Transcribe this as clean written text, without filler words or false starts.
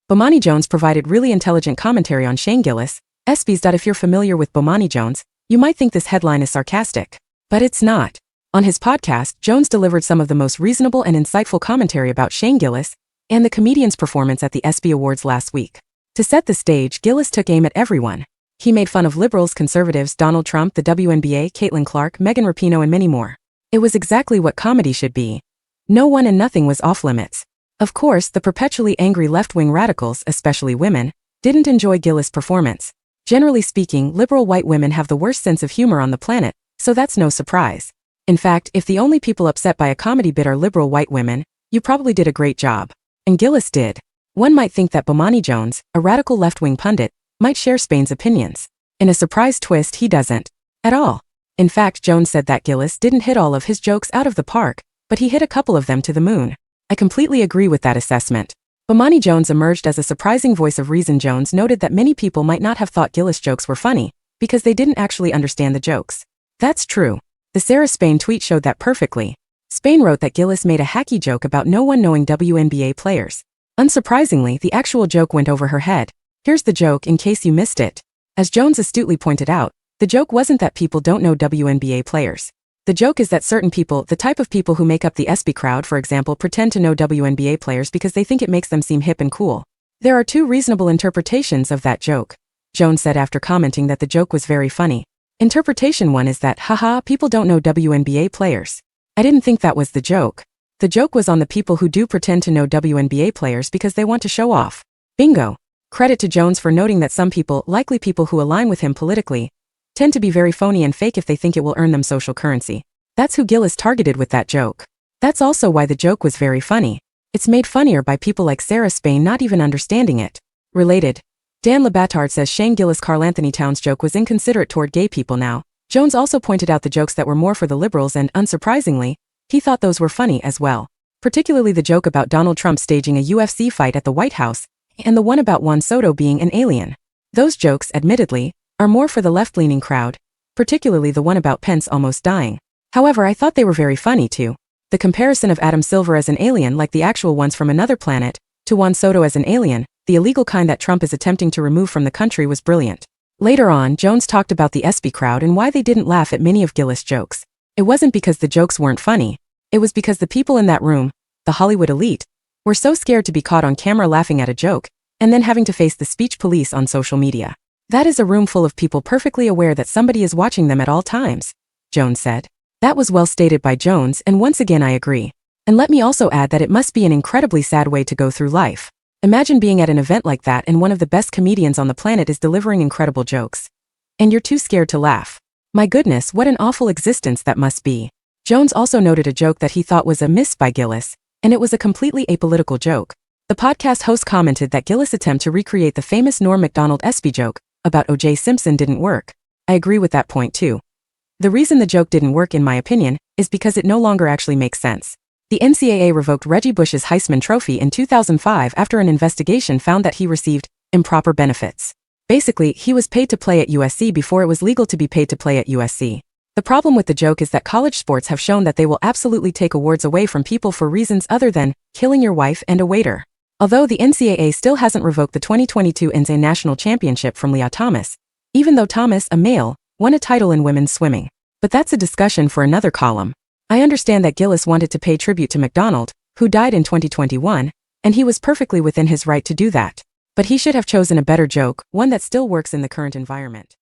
Bomani Jones provided really intelligent commentary on Shane Gillis, ESPYs. If you're familiar with Bomani Jones, you might think this headline is sarcastic. But it's not. On his podcast, Jones delivered some of the most reasonable and insightful commentary about Shane Gillis and the comedian's performance at the ESPY Awards last week. To set the stage, Gillis took aim at everyone. He made fun of liberals, conservatives, Donald Trump, the WNBA, Caitlin Clark, Megan Rapinoe, and many more. It was exactly what comedy should be. No one and nothing was off limits. Of course, the perpetually angry left-wing radicals, especially women, didn't enjoy Gillis' performance. Generally speaking, liberal white women have the worst sense of humor on the planet, so that's no surprise. In fact, if the only people upset by a comedy bit are liberal white women, you probably did a great job. And Gillis did. One might think that Bomani Jones, a radical left-wing pundit, might share Spain's opinions. In a surprise twist, he doesn't. At all. In fact, Jones said that Gillis didn't hit all of his jokes out of the park, but he hit a couple of them to the moon. I completely agree with that assessment. Bomani Jones emerged as a surprising voice of reason. Jones noted that many people might not have thought Gillis' jokes were funny, because they didn't actually understand the jokes. That's true. The Sarah Spain tweet showed that perfectly. Spain wrote that Gillis made a hacky joke about no one knowing WNBA players. Unsurprisingly, the actual joke went over her head. Here's the joke in case you missed it. As Jones astutely pointed out, the joke wasn't that people don't know WNBA players. The joke is that certain people, the type of people who make up the ESPY crowd for example, pretend to know WNBA players because they think it makes them seem hip and cool. There are two reasonable interpretations of that joke, Jones said after commenting that the joke was very funny. Interpretation 1 is that, haha, people don't know WNBA players. I didn't think that was the joke. The joke was on the people who do pretend to know WNBA players because they want to show off. Bingo. Credit to Jones for noting that some people, likely people who align with him politically, tend to be very phony and fake if they think it will earn them social currency. That's who Gillis targeted with that joke. That's also why the joke was very funny. It's made funnier by people like Sarah Spain not even understanding it. Related. Dan Labatard says Shane Gillis' Karl Anthony Towns joke was inconsiderate toward gay people now. Jones also pointed out the jokes that were more for the liberals and, unsurprisingly, he thought those were funny as well. Particularly the joke about Donald Trump staging a UFC fight at the White House, and the one about Juan Soto being an alien. Those jokes, admittedly, are more for the left-leaning crowd, particularly the one about Pence almost dying. However, I thought they were very funny too. The comparison of Adam Silver as an alien like the actual ones from another planet, to Juan Soto as an alien, the illegal kind that Trump is attempting to remove from the country was brilliant. Later on, Jones talked about the ESPY crowd and why they didn't laugh at many of Gillis' jokes. It wasn't because the jokes weren't funny. It was because the people in that room, the Hollywood elite, were so scared to be caught on camera laughing at a joke, and then having to face the speech police on social media. That is a room full of people perfectly aware that somebody is watching them at all times, Jones said. That was well stated by Jones, and once again I agree. And let me also add that it must be an incredibly sad way to go through life. Imagine being at an event like that and one of the best comedians on the planet is delivering incredible jokes. And you're too scared to laugh. My goodness, what an awful existence that must be. Jones also noted a joke that he thought was a miss by Gillis, and it was a completely apolitical joke. The podcast host commented that Gillis' attempt to recreate the famous Norm Macdonald ESPY joke about O.J. Simpson didn't work. I agree with that point too. The reason the joke didn't work in my opinion is because it no longer actually makes sense. The NCAA revoked Reggie Bush's Heisman Trophy in 2005 after an investigation found that he received improper benefits. Basically, he was paid to play at USC before it was legal to be paid to play at USC. The problem with the joke is that college sports have shown that they will absolutely take awards away from people for reasons other than killing your wife and a waiter. Although the NCAA still hasn't revoked the 2022 NCAA National Championship from Leah Thomas, even though Thomas, a male, won a title in women's swimming. But that's a discussion for another column. I understand that Gillis wanted to pay tribute to Macdonald, who died in 2021, and he was perfectly within his right to do that. But he should have chosen a better joke, one that still works in the current environment.